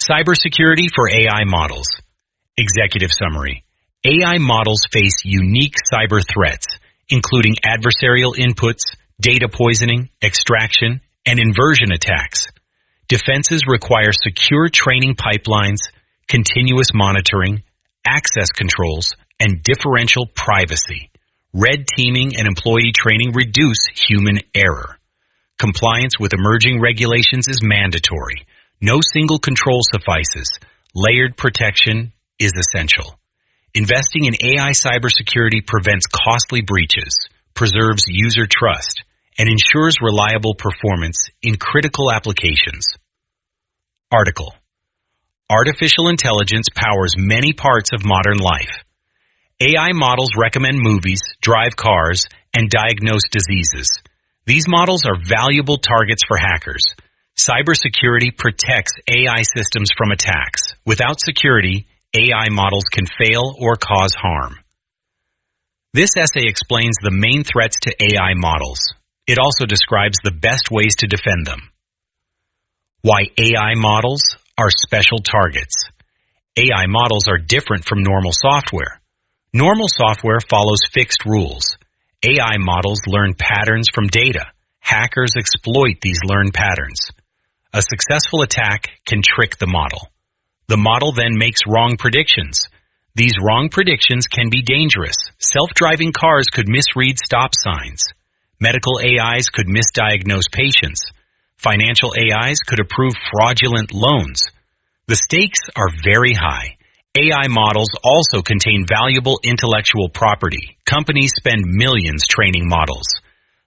Cybersecurity for AI models. Executive summary. AI models face unique cyber threats, including adversarial inputs, data poisoning, extraction, and inversion attacks. Defenses require secure training pipelines, continuous monitoring, access controls, and differential privacy. Red teaming and employee training reduce human error. Compliance with emerging regulations is mandatory. No single control suffices. Layered protection is essential. Investing in AI cybersecurity prevents costly breaches, preserves user trust, and ensures reliable performance in critical applications. Article. Artificial intelligence powers many parts of modern life. AI models recommend movies, drive cars, and diagnose diseases. These models are valuable targets for hackers. Cybersecurity protects AI systems from attacks. Without security, AI models can fail or cause harm. This essay explains the main threats to AI models. It also describes the best ways to defend them. Why AI models are special targets. AI models are different from normal software. Normal software follows fixed rules. AI models learn patterns from data. Hackers exploit these learned patterns. A successful attack can trick the model. The model then makes wrong predictions. These wrong predictions can be dangerous. Self-driving cars could misread stop signs. Medical AIs could misdiagnose patients. Financial AIs could approve fraudulent loans. The stakes are very high. AI models also contain valuable intellectual property. Companies spend millions training models.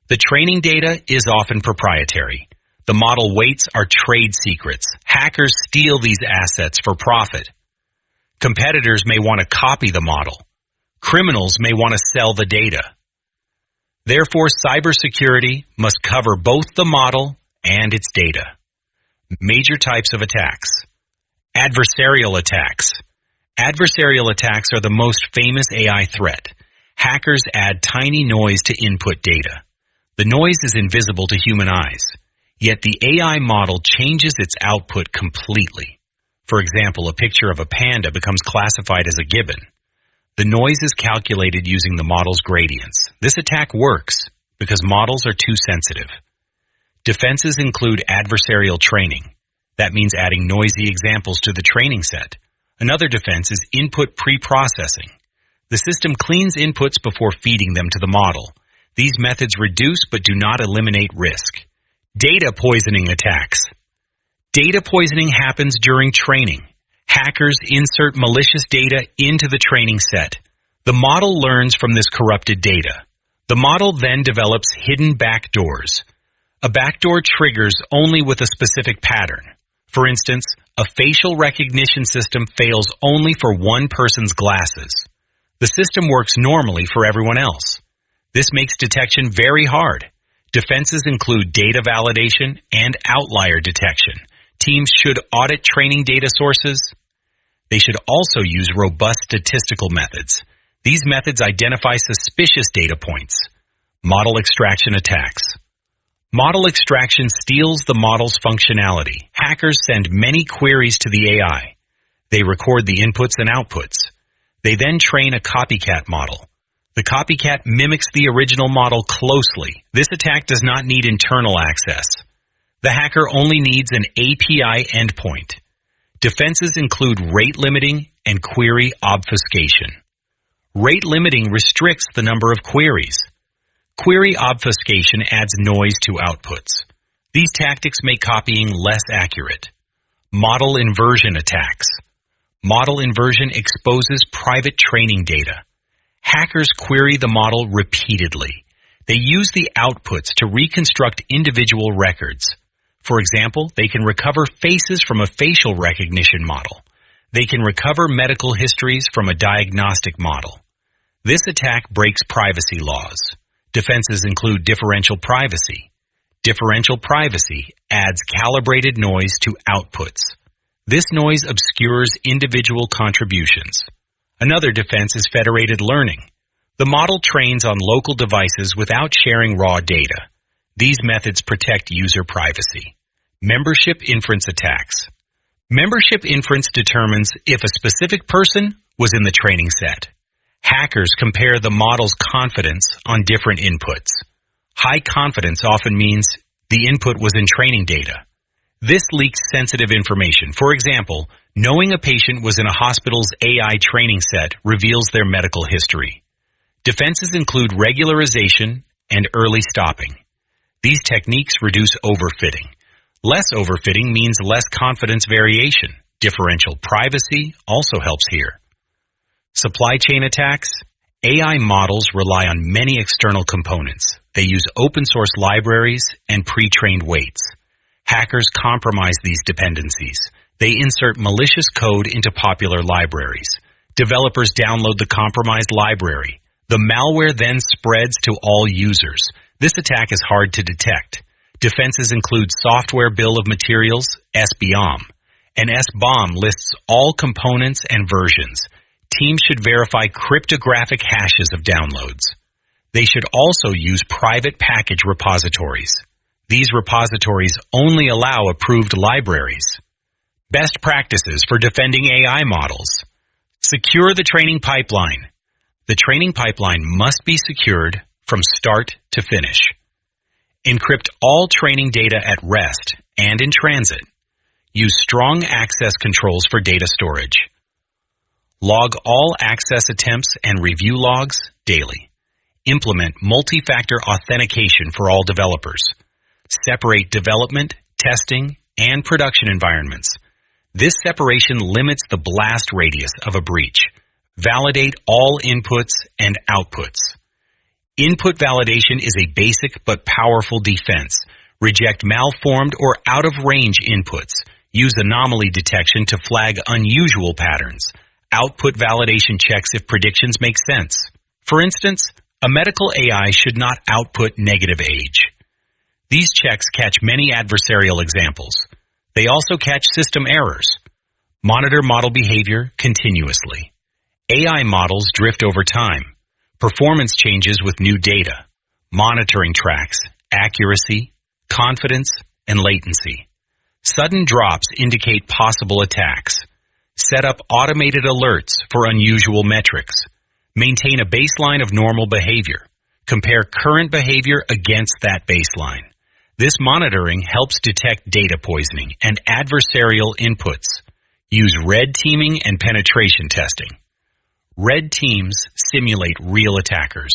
The training data is often proprietary. The model weights are trade secrets. Hackers steal these assets for profit. Competitors may want to copy the model. Criminals may want to sell the data. Therefore, cybersecurity must cover both the model and its data. Major types of attacks. Adversarial attacks. Adversarial attacks are the most famous AI threat. Hackers add tiny noise to input data. The noise is invisible to human eyes. Yet the AI model changes its output completely. For example, a picture of a panda becomes classified as a gibbon. The noise is calculated using the model's gradients. This attack works because models are too sensitive. Defenses include adversarial training. That means adding noisy examples to the training set. Another defense is input pre-processing. The system cleans inputs before feeding them to the model. These methods reduce but do not eliminate risk. Data poisoning attacks. Data poisoning happens during training. Hackers insert malicious data into the training set. The model learns from this corrupted data. The model then develops hidden backdoors. A backdoor triggers only with a specific pattern. For instance, a facial recognition system fails only for one person's glasses. The system works normally for everyone else. This makes detection very hard. Defenses include data validation and outlier detection. Teams should audit training data sources. They should also use robust statistical methods. These methods identify suspicious data points. Model extraction attacks. Model extraction steals the model's functionality. Hackers send many queries to the AI. They record the inputs and outputs. They then train a copycat model. The copycat mimics the original model closely. This attack does not need internal access. The hacker only needs an API endpoint. Defenses include rate limiting and query obfuscation. Rate limiting restricts the number of queries. Query obfuscation adds noise to outputs. These tactics make copying less accurate. Model inversion attacks. Model inversion exposes private training data. Hackers query the model repeatedly. They use the outputs to reconstruct individual records. For example, they can recover faces from a facial recognition model. They can recover medical histories from a diagnostic model. This attack breaks privacy laws. Defenses include differential privacy. Differential privacy adds calibrated noise to outputs. This noise obscures individual contributions. Another defense is federated learning. The model trains on local devices without sharing raw data. These methods protect user privacy. Membership inference attacks. Membership inference determines if a specific person was in the training set. Hackers compare the model's confidence on different inputs. High confidence often means the input was in training data. This leaks sensitive information. For example, knowing a patient was in a hospital's AI training set reveals their medical history. Defenses include regularization and early stopping. These techniques reduce overfitting. Less overfitting means less confidence variation. Differential privacy also helps here. Supply chain attacks. AI models rely on many external components. They use open source libraries and pre-trained weights. Hackers compromise these dependencies. They insert malicious code into popular libraries. Developers download the compromised library. The malware then spreads to all users. This attack is hard to detect. Defenses include software bill of materials, SBOM. An SBOM lists all components and versions. Teams should verify cryptographic hashes of downloads. They should also use private package repositories. These repositories only allow approved libraries. Best practices for defending AI models. Secure the training pipeline. The training pipeline must be secured from start to finish. Encrypt all training data at rest and in transit. Use strong access controls for data storage. Log all access attempts and review logs daily. Implement multi-factor authentication for all developers. Separate development, testing, and production environments. This separation limits the blast radius of a breach. Validate all inputs and outputs. Input validation is a basic but powerful defense. Reject malformed or out-of-range inputs. Use anomaly detection to flag unusual patterns. Output validation checks if predictions make sense. For instance, a medical AI should not output negative age. These checks catch many adversarial examples. They also catch system errors. Monitor model behavior continuously. AI models drift over time. Performance changes with new data. Monitoring tracks accuracy, confidence, and latency. Sudden drops indicate possible attacks. Set up automated alerts for unusual metrics. Maintain a baseline of normal behavior. Compare current behavior against that baseline. This monitoring helps detect data poisoning and adversarial inputs. Use red teaming and penetration testing. Red teams simulate real attackers.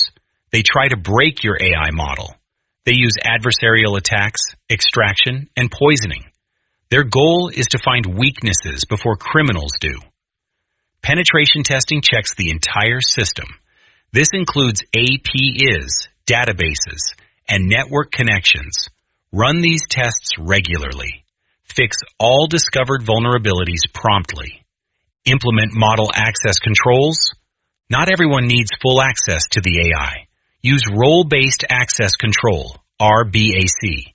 They try to break your AI model. They use adversarial attacks, extraction, and poisoning. Their goal is to find weaknesses before criminals do. Penetration testing checks the entire system. This includes APIs, databases, and network connections. Run these tests regularly. Fix all discovered vulnerabilities promptly. Implement model access controls. Not everyone needs full access to the AI. Use role-based access control, RBAC.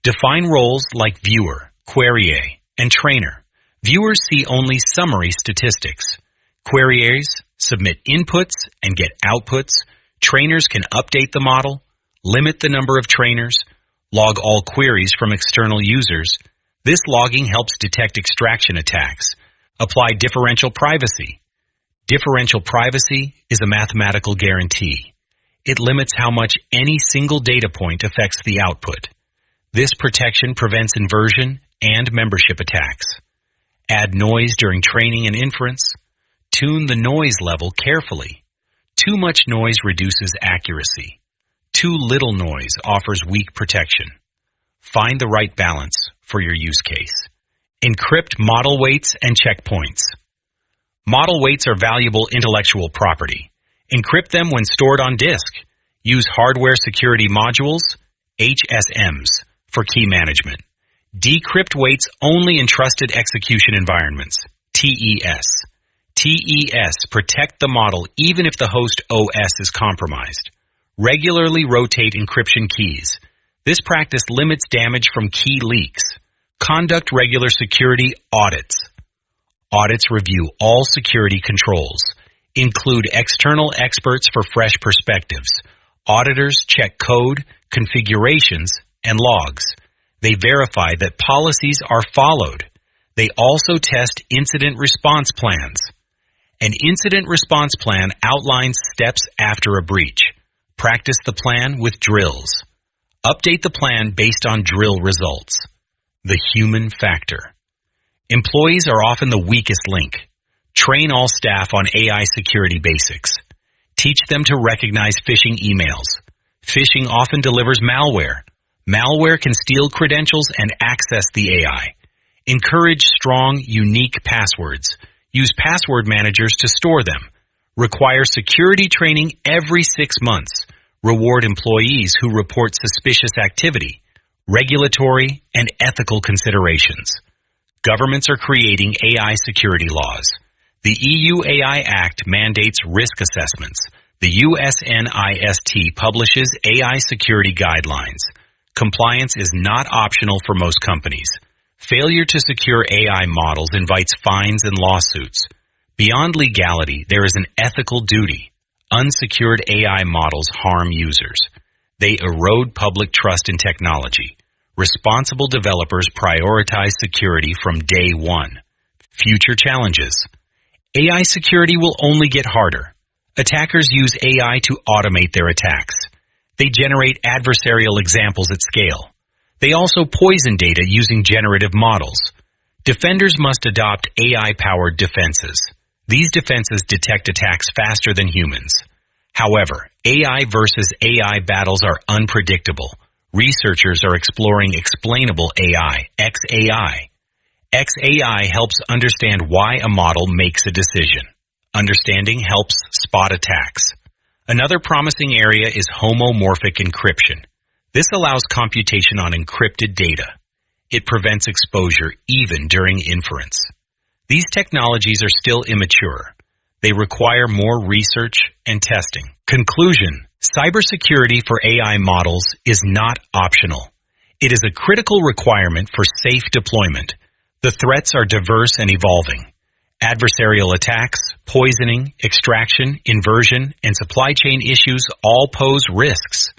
Define roles like viewer, query, and trainer. Viewers see only summary statistics. Queries submit inputs and get outputs. Trainers can update the model, limit the number of trainers, log all queries from external users. This logging helps detect extraction attacks. Apply differential privacy. Differential privacy is a mathematical guarantee. It limits how much any single data point affects the output. This protection prevents inversion and membership attacks. Add noise during training and inference. Tune the noise level carefully. Too much noise reduces accuracy. Too little noise offers weak protection. Find the right balance for your use case. Encrypt model weights and checkpoints. Model weights are valuable intellectual property. Encrypt them when stored on disk. Use hardware security modules, HSMs, for key management. Decrypt weights only in trusted execution environments, TES. TES protect the model even if the host OS is compromised. Regularly rotate encryption keys. This practice limits damage from key leaks. Conduct regular security audits. Audits review all security controls. Include external experts for fresh perspectives. Auditors check code, configurations, and logs. They verify that policies are followed. They also test incident response plans. An incident response plan outlines steps after a breach. Practice the plan with drills. Update the plan based on drill results. The human factor. Employees are often the weakest link. Train all staff on AI security basics. Teach them to recognize phishing emails. Phishing often delivers malware. Malware can steal credentials and access the AI. Encourage strong, unique passwords. Use password managers to store them. Require security training every 6 months. Reward employees who report suspicious activity. Regulatory and ethical considerations. Governments are creating AI security laws. The EU AI Act mandates risk assessments. The USNIST publishes AI security guidelines. Compliance is not optional for most companies. Failure to secure AI models invites fines and lawsuits. Beyond legality, there is an ethical duty. Unsecured AI models harm users. They erode public trust in technology. Responsible developers prioritize security from day one. Future challenges. AI security will only get harder. Attackers use AI to automate their attacks. They generate adversarial examples at scale. They also poison data using generative models. Defenders must adopt AI-powered defenses. These defenses detect attacks faster than humans. However, AI versus AI battles are unpredictable. Researchers are exploring explainable AI, XAI. XAI helps understand why a model makes a decision. Understanding helps spot attacks. Another promising area is homomorphic encryption. This allows computation on encrypted data. It prevents exposure even during inference. These technologies are still immature. They require more research and testing. Conclusion: cybersecurity for AI models is not optional. It is a critical requirement for safe deployment. The threats are diverse and evolving. Adversarial attacks, poisoning, extraction, inversion, and supply chain issues all pose risks.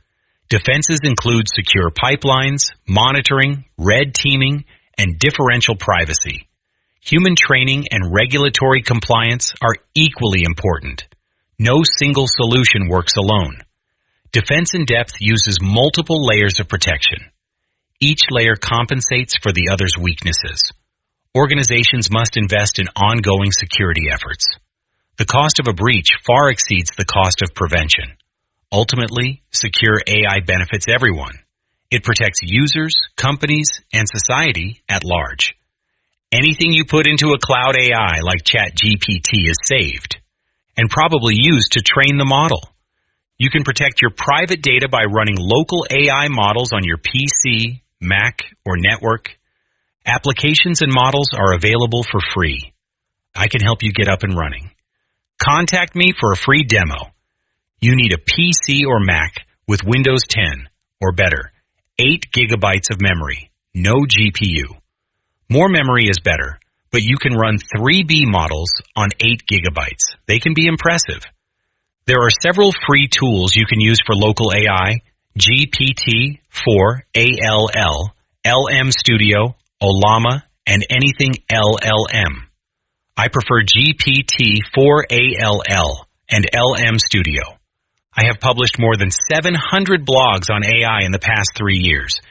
Defenses include secure pipelines, monitoring, red teaming, and differential privacy. Human training and regulatory compliance are equally important. No single solution works alone. Defense in depth uses multiple layers of protection. Each layer compensates for the other's weaknesses. Organizations must invest in ongoing security efforts. The cost of a breach far exceeds the cost of prevention. Ultimately, secure AI benefits everyone. It protects users, companies, and society at large. Anything you put into a cloud AI like ChatGPT is saved and probably used to train the model. You can protect your private data by running local AI models on your PC, Mac, or network. Applications and models are available for free. I can help you get up and running. Contact me for a free demo. You need a PC or Mac with Windows 10, or better, 8 gigabytes of memory, no GPU. More memory is better, but you can run 3B models on 8 gigabytes. They can be impressive. There are several free tools you can use for local AI: GPT-4, ALL, LM Studio, Ollama, and anything LLM. I prefer GPT-4 ALL and LM Studio. I have published more than 700 blogs on AI in the past 3 years.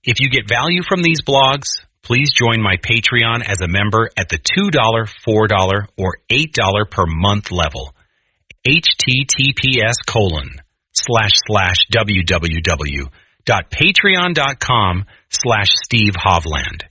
If you get value from these blogs, please join my Patreon as a member at the $2, $4, or $8 per month level. https://www.patreon.com/Steve Hovland.